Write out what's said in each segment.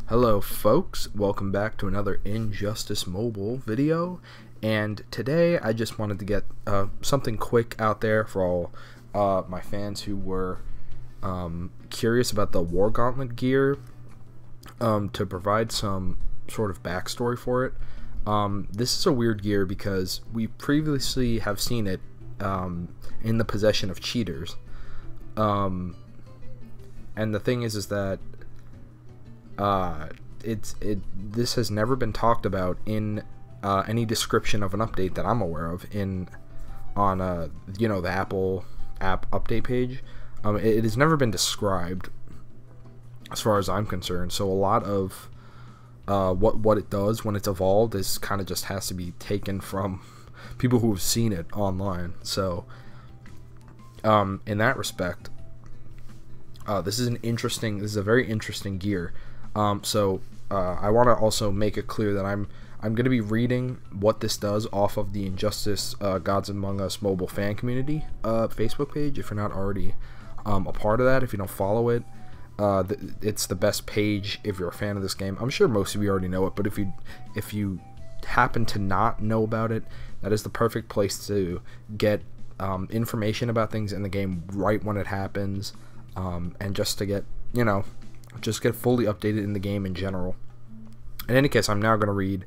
Hello folks, welcome back to another Injustice Mobile video, and today I just wanted to get something quick out there for all my fans who were curious about the War Gauntlet gear, to provide some sort of backstory for it. This is a weird gear because we previously have seen it in the possession of cheaters, and the thing is that this has never been talked about in any description of an update that I'm aware of on the Apple app update page. It has never been described as far as I'm concerned, so a lot of what it does when it's evolved is kind of just has to be taken from people who have seen it online. So in that respect, this is a very interesting gear. I want to also make it clear that I'm going to be reading what this does off of the Injustice Gods Among Us mobile fan community Facebook page. If you're not already a part of that, if you don't follow it, it's the best page if you're a fan of this game. I'm sure most of you already know it, but if you happen to not know about it, that is the perfect place to get information about things in the game right when it happens, and just to get fully updated in the game in general. In any case, I'm now going to read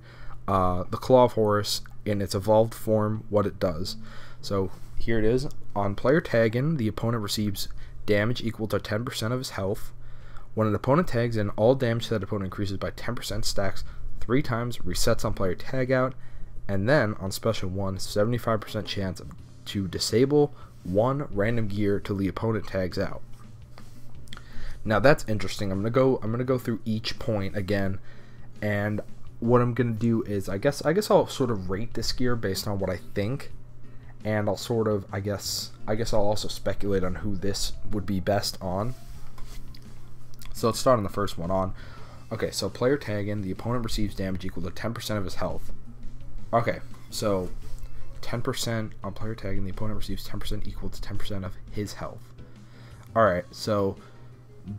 the Claw of Horus in its evolved form, what it does. So here it is. On player tag-in, the opponent receives damage equal to 10% of his health. When an opponent tags in, all damage to that opponent increases by 10%, stacks 3 times, resets on player tag-out, and then on special 1, 75% chance to disable 1 random gear till the opponent tags out. Now that's interesting. I'm gonna go through each point again, and what I'm gonna do is I guess I'll sort of rate this gear based on what I think, and I'll sort of I guess I'll also speculate on who this would be best on. So let's start on the first one. Okay, so player tag-in, the opponent receives damage equal to 10% of his health. Okay, so 10% on player tag-in, the opponent receives 10% equal to 10% of his health. Alright, so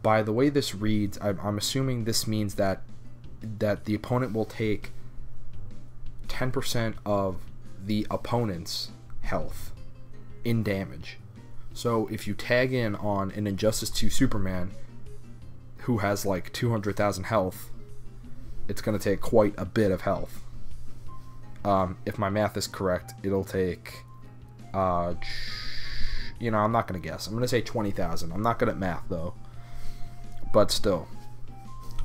by the way this reads, I'm assuming this means that the opponent will take 10% of the opponent's health in damage. So if you tag in on an Injustice 2 Superman who has like 200,000 health, it's going to take quite a bit of health. If my math is correct, it'll take I'm not going to guess. I'm going to say 20,000. I'm not good at math though. But still.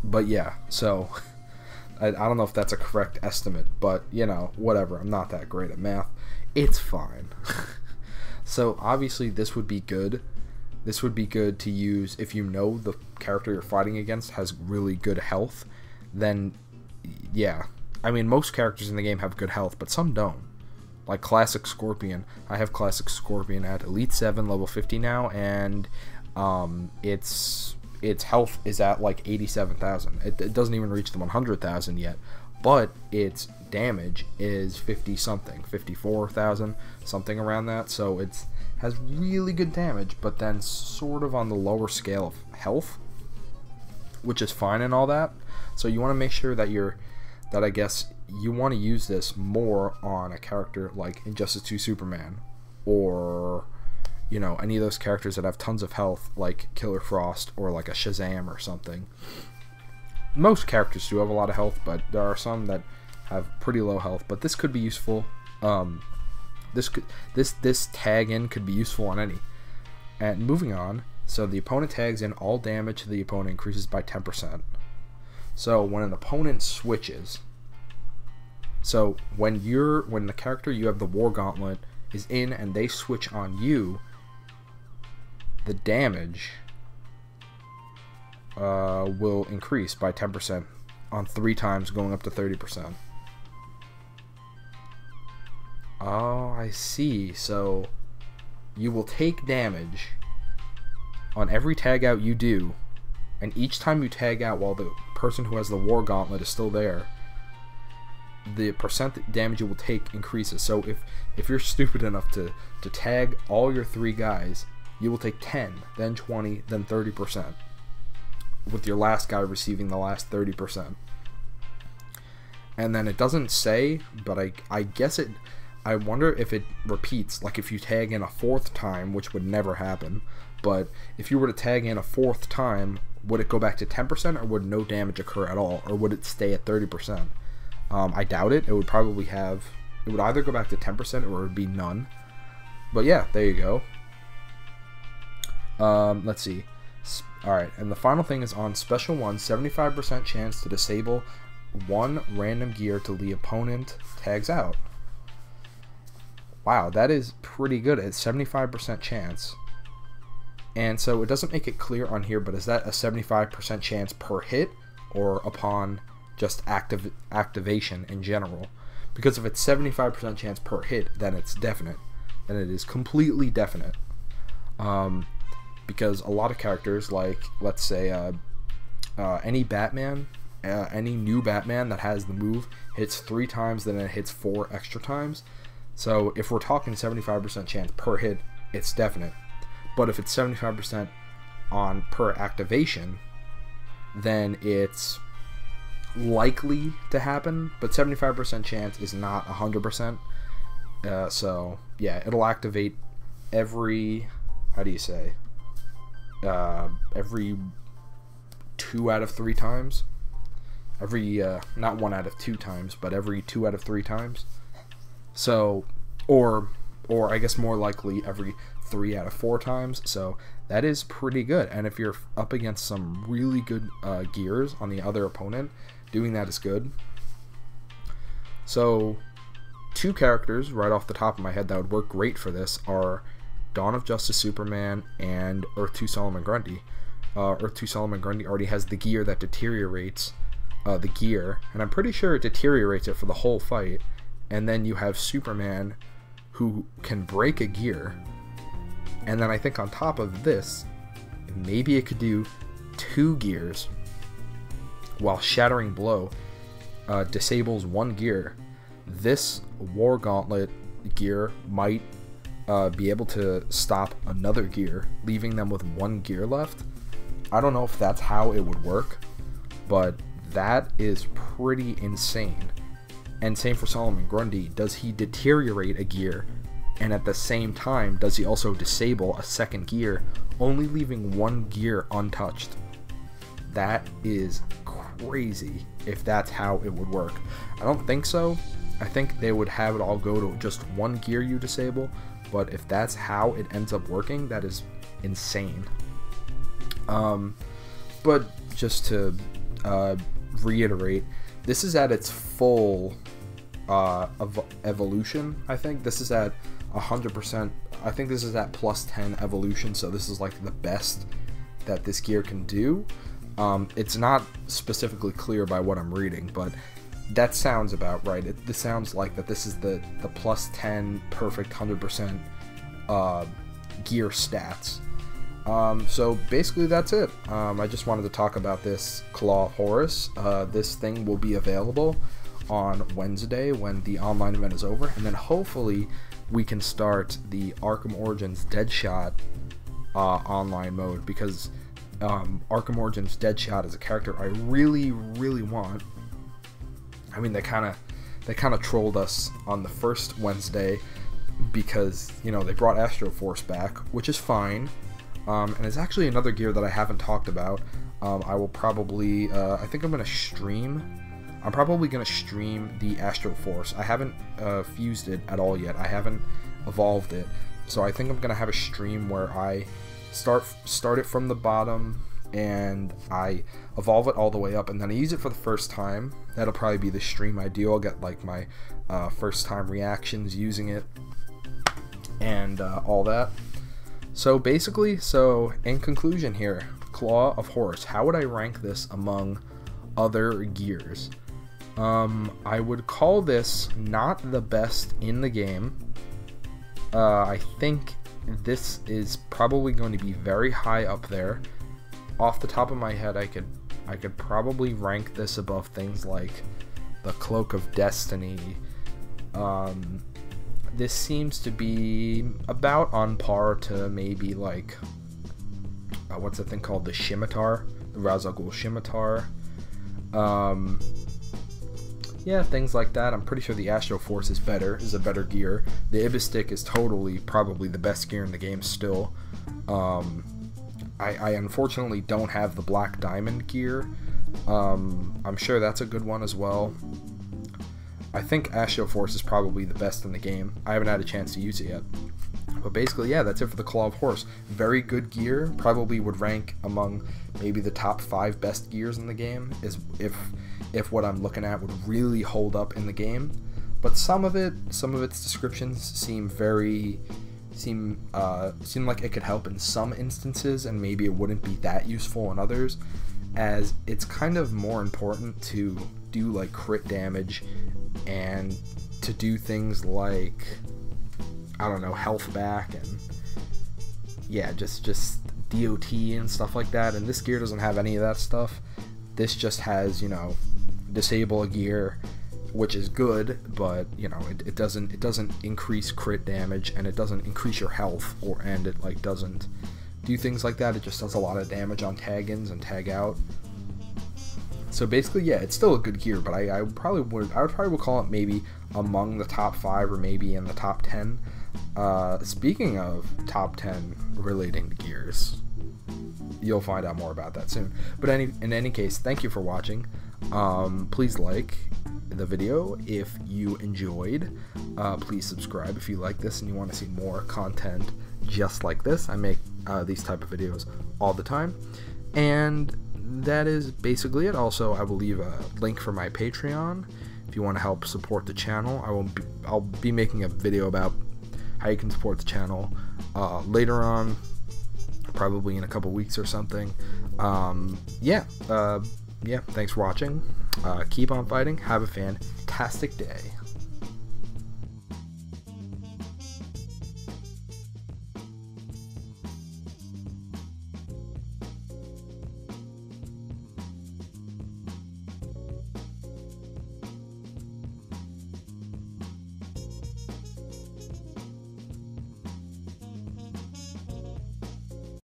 But yeah, so I don't know if that's a correct estimate, but whatever. I'm not that great at math. It's fine. So obviously this would be good. This would be good to use if you know the character you're fighting against has really good health. Then yeah, I mean most characters in the game have good health, but some don't. Like Classic Scorpion. I have Classic Scorpion at Elite 7, level 50 now, and its health is at like 87,000. It doesn't even reach the 100,000 yet, but its damage is 50 something, 54,000, something around that. So it has really good damage, but then sort of on the lower scale of health, which is fine and all that. So you want to make sure that I guess you want to use this more on a character like Injustice 2 Superman, or any of those characters that have tons of health, like Killer Frost or like a Shazam or something. Most characters do have a lot of health, but there are some that have pretty low health. But this could be useful. This tag in could be useful on any. And moving on, so the opponent tags in, all damage to the opponent increases by 10%. So when an opponent switches, so when the character you have the War Gauntlet is in and they switch on you, the damage will increase by 10% on 3 times, going up to 30%. Oh, I see. So you will take damage on every tag out you do, and each time you tag out while the person who has the War Gauntlet is still there, the percent damage you will take increases. So if you're stupid enough to tag all your 3 guys, you will take 10, then 20, then 30%. with your last guy receiving the last 30%. And then it doesn't say, but I guess it, I wonder if it repeats, like if you tag in a 4th time, which would never happen, but if you were to tag in a 4th time, would it go back to 10% or would no damage occur at all, or would it stay at 30%? I doubt it. It would probably have, it would either go back to 10% or it would be none. But yeah, there you go. Let's see. Alright, and the final thing is on Special 1, 75% chance to disable one random gear till the opponent tags out. Wow, that is pretty good at 75% chance. And so it doesn't make it clear on here, but is that a 75% chance per hit or upon just activation in general? Because if it's 75% chance per hit, then it's definite. Then it is completely definite. Because a lot of characters, like, let's say, any Batman, any new Batman that has the move hits 3 times, then it hits 4 extra times. So if we're talking 75% chance per hit, it's definite. But if it's 75% on per activation, then it's likely to happen, but 75% chance is not 100%. So yeah, it'll activate every, how do you say, every 2 out of 3 times. Every not 1 out of 2 times, but every 2 out of 3 times. So, or I guess more likely every 3 out of 4 times. So that is pretty good. And if you're up against some really good gears on the other opponent, doing that is good. So 2 characters right off the top of my head that would work great for this are Dawn of Justice Superman and Earth 2 Solomon Grundy. Earth 2 Solomon Grundy already has the gear that deteriorates the gear, and I'm pretty sure it deteriorates it for the whole fight. And then you have Superman, who can break a gear, and then I think on top of this, maybe it could do 2 gears, while Shattering Blow disables 1 gear. This War Gauntlet gear might be able to stop another gear, leaving them with 1 gear left. I don't know if that's how it would work, but that is pretty insane. And same for Solomon Grundy. Does he deteriorate a gear, and at the same time does he also disable a 2nd gear, only leaving 1 gear untouched? That is crazy if that's how it would work. I don't think so. I think they would have it all go to just 1 gear you disable, but if that's how it ends up working, that is insane. But just to reiterate, this is at its full evolution. I think this is at 100%. I think this is at plus 10 evolution, so this is like the best that this gear can do. It's not specifically clear by what I'm reading, but that sounds about right. This sounds like that this is the plus 10 perfect 100% gear stats. So basically that's it. I just wanted to talk about this Claw of Horus. This thing will be available on Wednesday when the online event is over, and then hopefully we can start the Arkham Origins Deadshot online mode, because Arkham Origins Deadshot is a character I really want. I mean, they kind of trolled us on the first Wednesday because, you know, they brought Astro Force back, which is fine. And it's actually another gear that I haven't talked about. I will probably, I think I'm going to stream. I'm probably going to stream the Astro Force. I haven't fused it at all yet. I haven't evolved it. So I think I'm going to have a stream where I start it from the bottom and I evolve it all the way up, and then I use it for the first time. That'll probably be the stream I do. I'll get like my first time reactions using it and all that. So basically, in conclusion here, Claw of Horus, how would I rank this among other gears? I would call this not the best in the game. I think this is probably going to be very high up there. Off the top of my head, I could probably rank this above things like the Cloak of Destiny. This seems to be about on par to maybe like what's the thing called, the Scimitar Razagul Scimitar. Yeah, things like that. I'm pretty sure the Astro Force is a better gear. The Ibis Stick is totally probably the best gear in the game still. I unfortunately don't have the Black Diamond gear. I'm sure that's a good one as well. I think Astro Force is probably the best in the game. I haven't had a chance to use it yet. But basically, yeah, that's it for the Claw of Horus. Very good gear. Probably would rank among maybe the top 5 best gears in the game, is if what I'm looking at would really hold up in the game. But some of its descriptions seem like it could help in some instances, and maybe it wouldn't be that useful in others, as it's kind of more important to do like crit damage and to do things like, I don't know, health back and yeah, just DOT and stuff like that. And this gear doesn't have any of that stuff. This just has, you know, disable a gear, which is good, but you know, it doesn't increase crit damage, and it doesn't increase your health, and it like doesn't do things like that. It just does a lot of damage on tag-ins and tag out. So basically, yeah, it's still a good gear, but I would probably call it maybe among the top 5 or maybe in the top 10. Speaking of top 10 relating to gears, you'll find out more about that soon. But in any case, thank you for watching. Please like the video if you enjoyed. Please subscribe if you like this and you want to see more content just like this. I make these type of videos all the time. And that is basically it. Also, I will leave a link for my Patreon if you want to help support the channel. I'll be making a video about how you can support the channel later on, probably in a couple weeks or something. Yeah, thanks for watching. Keep on fighting. Have a fantastic day.